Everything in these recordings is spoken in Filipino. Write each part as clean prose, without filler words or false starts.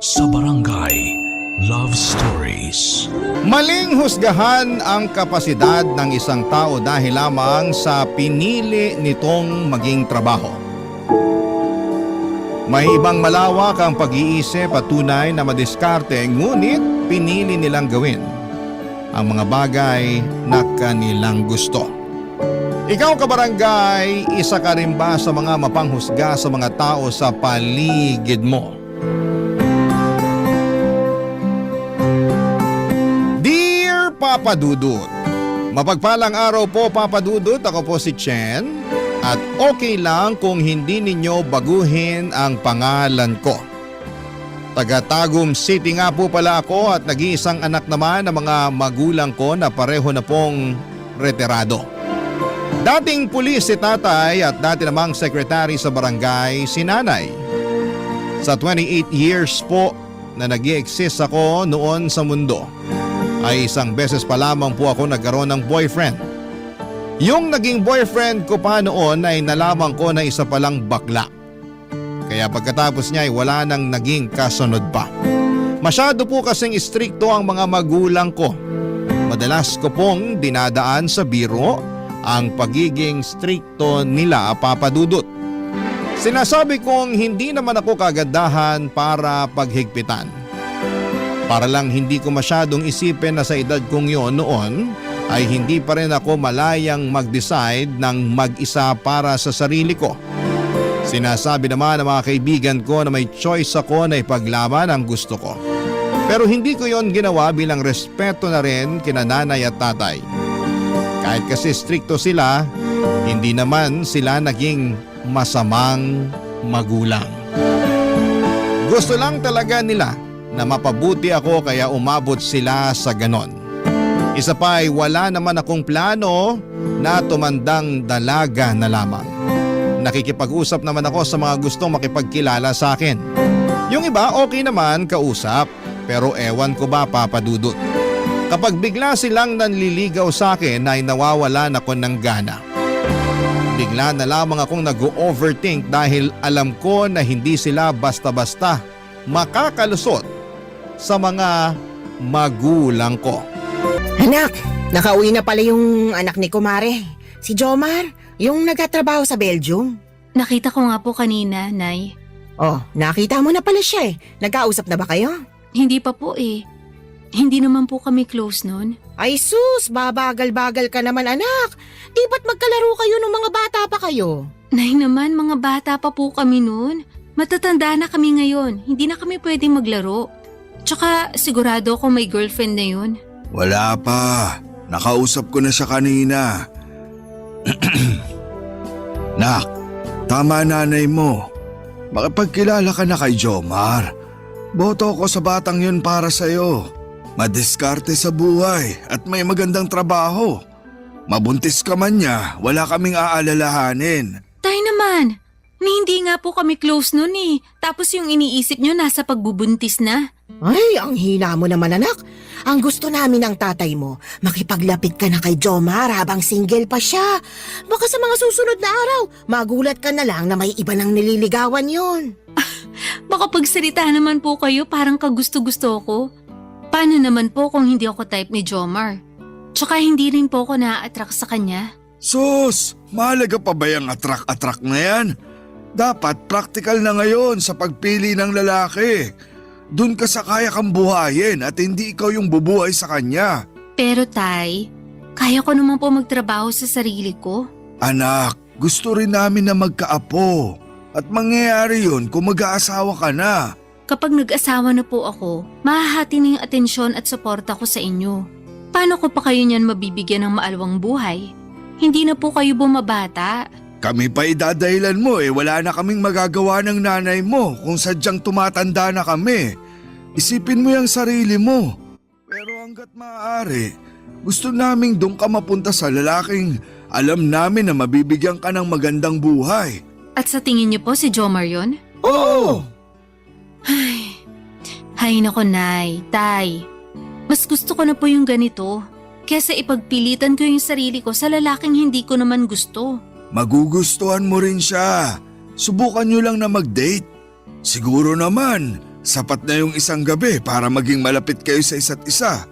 sa Barangay Love Stories. Maling husgahan ang kapasidad ng isang tao dahil lamang sa pinili nitong maging trabaho. May ibang malawak ang pag-iisip at tunay na madiskarte, ngunit pinili nilang gawin ang mga bagay na kanilang gusto. Ikaw kabarangay, isa ka rin ba sa mga mapanghusga sa mga tao sa paligid mo? Dear Papa Dudut, mapagpalang araw po Papa Dudut, ako po si Chen at okay lang kung hindi ninyo baguhin ang pangalan ko. Taga Tagum City nga po pala ako at nag-iisang anak naman ng mga magulang ko na pareho na pong retirado. Dating pulis si tatay at dati namang sekretary sa barangay si nanay. Sa 28 years po na nag-i-exist ako noon sa mundo, ay isang beses pa lamang po ako nagkaroon ng boyfriend. Yung naging boyfriend ko pa noon ay nalaman ko na isa palang bakla. Kaya pagkatapos niya ay wala nang naging kasunod pa. Masyado po kasing istrikto ang mga magulang ko. Madalas ko pong dinadaan sa biro ang pagiging strikto nila, Papa Dudut. Sinasabi kong hindi naman ako kagandahan para paghigpitan. Para lang hindi ko masyadong isipin na sa edad kong yon noon ay hindi pa rin ako malayang mag-decide ng mag-isa para sa sarili ko. Sinasabi naman ng mga kaibigan ko na may choice ako na ipaglaban ang gusto ko. Pero hindi ko yon ginawa bilang respeto na rin kina nanay at tatay. Kahit kasi strikto sila, hindi naman sila naging masamang magulang. Gusto lang talaga nila na mapabuti ako kaya umabot sila sa ganon. Isa pa ay wala naman akong plano na tumandang dalaga na lamang. Nakikipag-usap naman ako sa mga gustong makipagkilala sa akin. Yung iba okay naman kausap, pero ewan ko ba Papa Dudut. Kapag bigla silang nanliligaw sa akin ay nawawalan ako ng gana. Bigla na lamang akong nag-overthink dahil alam ko na hindi sila basta-basta makakalusot sa mga magulang ko. Anak, nakauwi na pala yung anak ni Kumare. Si Jomar, yung nagtatrabaho sa Belgium. Nakita ko nga po kanina, Nay. Oh, nakita mo na pala siya eh. Nagkausap na ba kayo? Hindi pa po eh. Hindi naman po kami close nun. Ay sus, babagal-bagal ka naman anak. Di ba't magkalaro kayo nung mga bata pa kayo? Nay naman, mga bata pa po kami nun. Matatanda na kami ngayon. Hindi na kami pwedeng maglaro. Tsaka sigurado ako may girlfriend na yun. Wala pa. Nakausap ko na siya kanina. Nak, tama nanay mo. Makipagkilala ka na kay Jomar. Boto ko sa batang yun para sa'yo. Madiskarte sa buhay at may magandang trabaho. Mabuntis ka man niya, wala kaming aalalahanin. Tay naman, hindi nga po kami close nun eh. Tapos yung iniisip nyo nasa pagbubuntis na. Ay, ang hina mo naman anak. Ang gusto namin ng tatay mo, makipaglapit ka na kay Jomar habang single pa siya. Baka sa mga susunod na araw, magulat ka na lang na may iba nang nililigawan yon. Baka pagsalita naman po kayo parang kagusto-gusto ko. Paano naman po kung hindi ako type ni Jomar? Tsaka hindi rin po ako na-attract sa kanya. Sus, mahalaga pa ba yung atrak-atrak na yan? Dapat practical na ngayon sa pagpili ng lalaki. Doon ka sa kaya kang buhayin at hindi ikaw yung bubuhay sa kanya. Pero Tay, kaya ko naman po magtrabaho sa sarili ko. Anak, gusto rin namin na magkaapo. At mangyayari yun kung mag-aasawa ka na. Kapag nag-asawa na po ako, mahahati na yung atensyon at suporta ko sa inyo. Paano ko pa kayo niyan mabibigyan ng maalwang buhay? Hindi na po kayo bumabata. Kami pa idadahilan mo wala na kaming magagawa ng nanay mo kung sadyang tumatanda na kami. Isipin mo yung sarili mo. Pero hanggat maaari, gusto naming doon ka mapunta sa lalaking alam namin na mabibigyan ka ng magandang buhay. At sa tingin niyo po si Jomar yun? Oo! Hay nako Nay, Tay. Mas gusto ko na po yung ganito. Kesa ipagpilitan ko yung sarili ko sa lalaking hindi ko naman gusto. Magugustuhan mo rin siya. Subukan nyo lang na mag-date. Siguro naman, Sapat na yung isang gabi para maging malapit kayo sa isa't isa.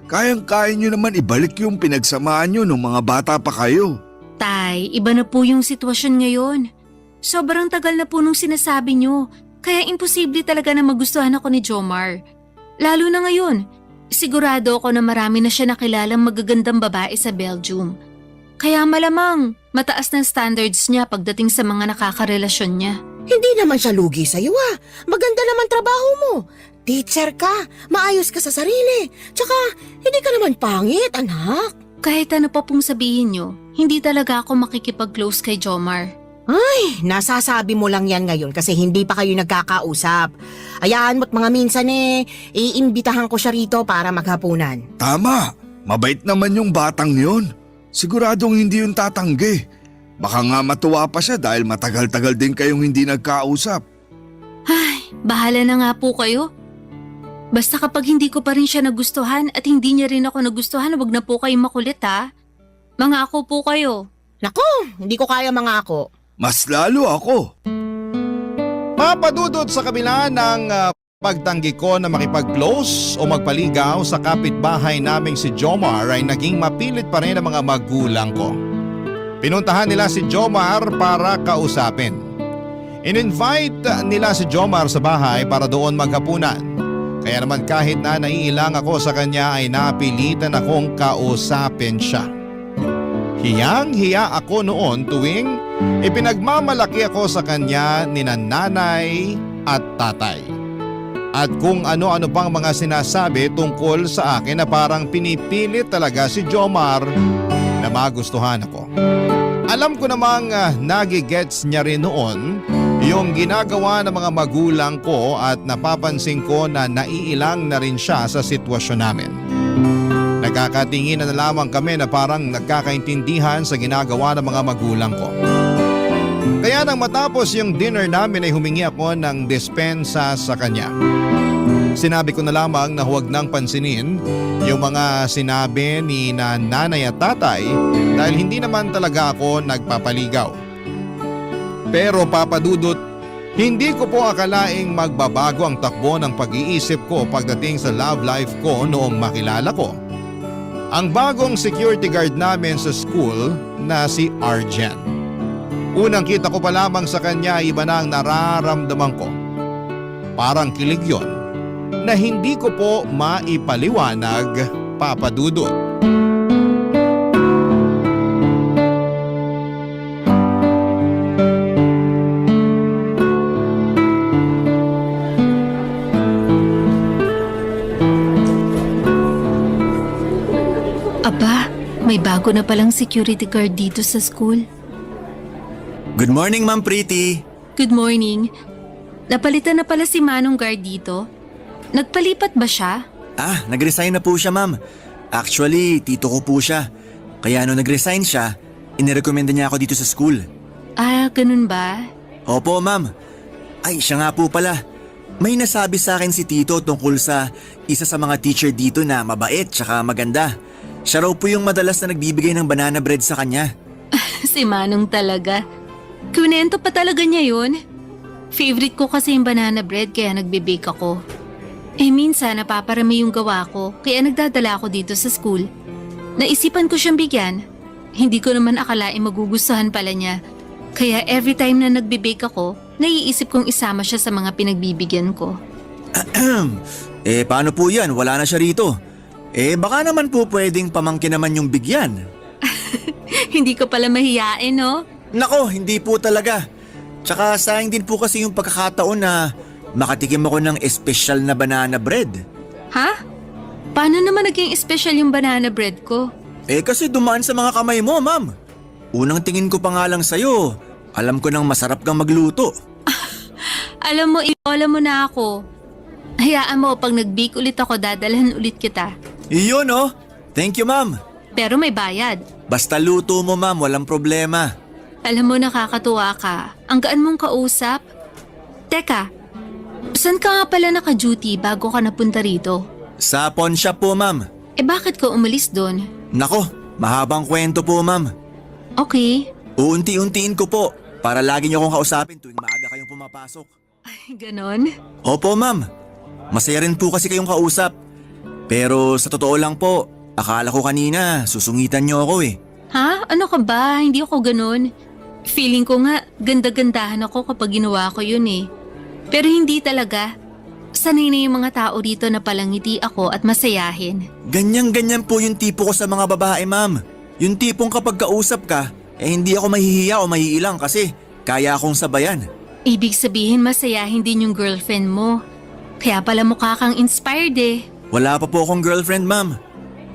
Kayang-kaya nyo naman ibalik yung pinagsamahan nyo nung mga bata pa kayo. Tay, iba na po yung sitwasyon ngayon. Sobrang tagal na po nung sinasabi nyo, kaya imposible talaga na magustuhan ako ni Jomar. Lalo na ngayon, sigurado ako na marami na siya nakilalang magagandang babae sa Belgium. Kaya malamang, mataas ng standards niya pagdating sa mga nakakarelasyon niya. Hindi naman siya lugi sa'yo Maganda naman trabaho mo. Teacher ka, maayos ka sa sarili. Tsaka, hindi ka naman pangit, anak. Kahit ano pa pong sabihin nyo, hindi talaga ako makikipag-close kay Jomar. Ay, nasasabi mo lang yan ngayon kasi hindi pa kayo nagkakausap. Ayaan mo't mga minsan iimbitahan ko siya rito para maghapunan. Tama, mabait naman yung batang yon. Siguradong hindi yung tatanggi. Baka nga matuwa pa siya dahil matagal-tagal din kayong hindi nagkausap. Ay, bahala na nga po kayo. Basta kapag hindi ko pa rin siya nagustuhan at hindi niya rin ako nagustuhan, wag na po kayo makulit ha. Mangako po kayo. Nako, hindi ko kaya mangako. Mas lalo ako. Papadudot sa kabila ng pagtanggi ko na makipag-close o magpaligaw sa kapitbahay naming si Jomar ay naging mapilit pa rin ang mga magulang ko. Pinuntahan nila si Jomar para kausapin. In-invite nila si Jomar sa bahay para doon maghapunan. Kaya naman kahit na naiilang ako sa kanya ay napilitan akong kausapin siya. Hiyang-hiya ako noon tuwing ipinagmamalaki ako sa kanya ni nanay at tatay. At kung ano-ano pang mga sinasabi tungkol sa akin na parang pinipilit talaga si Jomar na magustuhan ako. Alam ko namang nagigets niya rin noon yung ginagawa ng mga magulang ko at napapansin ko na naiilang na rin siya sa sitwasyon namin. Nagkakatingin na lamang kami na parang nagkakaintindihan sa ginagawa ng mga magulang ko. Kaya nang matapos yung dinner namin ay humingi ako ng dispensa sa kanya. Sinabi ko na lamang na huwag nang pansinin yung mga sinabi ni nanay at tatay dahil hindi naman talaga ako nagpapaligaw. Pero papadudot, hindi ko po akalaing magbabago ang takbo ng pag-iisip ko pagdating sa love life ko noong makilala ko ang bagong security guard namin sa school na si Arjen. Unang kita ko pa lamang sa kanya iba na ang nararamdaman ko. Parang kilig yon na hindi ko po maipaliwanag, papadudot. Aba, may bago na palang security guard dito sa school. Good morning, Ma'am Pretty. Good morning. Napalitan na pala si Manong guard dito. Nagpalipat ba siya? Nag-resign na po siya, Ma'am. Actually, tito ko po siya. Kaya nung nag-resign siya, inirekomenda niya ako dito sa school. Ganun ba? Opo, Ma'am. Ay, siya nga po pala. May nasabi sa akin si tito tungkol sa isa sa mga teacher dito na mabait tsaka maganda. Siya raw po yung madalas na nagbibigay ng banana bread sa kanya. Si Manong talaga. Kunento pa talaga niya yun. Favorite ko kasi yung banana bread kaya nagbe-bake ako. Minsan napaparami yung gawa ko kaya nagdadala ako dito sa school. Naisipan ko siyang bigyan. Hindi ko naman akalaing magugustuhan pala niya. Kaya every time na nagbe-bake ako, naiisip kong isama siya sa mga pinagbibigyan ko. Paano po yan? Wala na siya rito. Baka naman po pwedeng pamangkin naman yung bigyan. Hindi ko pala mahiyain, no? Nako, hindi po talaga. Tsaka sayang din po kasi yung pagkakataon na makatikim ako ng espesyal na banana bread. Ha? Paano naman naging special yung banana bread ko? Kasi dumaan sa mga kamay mo, Ma'am. Unang tingin ko pa nga lang sa'yo, alam ko nang masarap kang magluto. Alam mo, ibola mo na ako. Hayaan mo, pag nag-bake ulit ako, dadalhan ulit kita. Iyon oh. Thank you, Ma'am. Pero may bayad. Basta luto mo, Ma'am, walang problema. Alam mo, nakakatuwa ka. Ang gaan mong kausap. Teka, saan ka nga pala naka-duty bago ka napunta rito? Sa pawn shop po, Ma'am. Bakit ka umalis doon? Nako, mahabang kwento po, Ma'am. Okay. Uunti-untiin ko po para lagi niyo akong kausapin tuwing maaga kayong pumapasok. Ganon? Opo, ma'am. Masaya rin po kasi kayong kausap. Pero sa totoo lang po, akala ko kanina susungitan niyo ako eh. Ha? Ano ka ba? Hindi ako ganon. Feeling ko nga, ganda-gandahan ako kapag ginawa ko yun eh. Pero hindi talaga. Sanay na yung mga tao dito na palangiti ako at masayahin. Ganyan-ganyan po yung tipo ko sa mga babae, ma'am. Yung tipong kapag kausap ka, hindi ako mahihiya o mahiilang kasi kaya akong sabayan. Ibig sabihin masayahin din yung girlfriend mo. Kaya pala mukha kang inspired eh. Wala pa po akong girlfriend, ma'am.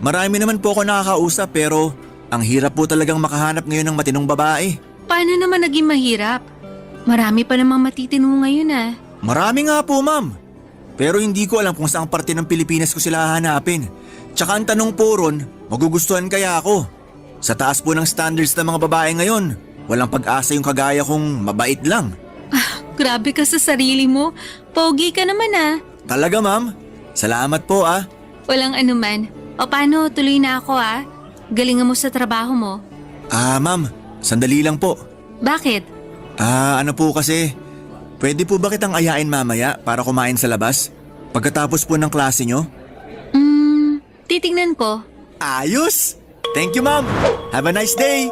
Marami naman po ako nakakausap pero ang hirap po talagang makahanap ngayon ng matinong babae. Paano naman naging mahirap? Marami pa namang matitino ngayon ah. Marami nga po, ma'am. Pero hindi ko alam kung saang parte ng Pilipinas ko sila hahanapin. Tsaka ang tanong po ron, magugustuhan kaya ako? Sa taas po ng standards ng mga babae ngayon, walang pag-asa yung kagaya kong mabait lang. Grabe ka sa sarili mo. Pogi ka naman ah. Talaga, ma'am? Salamat po ah. Walang anuman. O paano, tuloy na ako ah. Galingan mo sa trabaho mo. Ma'am, sandali lang po. Bakit? Ano po kasi, pwede po ba kitang ayain mamaya para kumain sa labas? Pagkatapos po ng klase nyo? Titignan ko. Ayos! Thank you, ma'am! Have a nice day!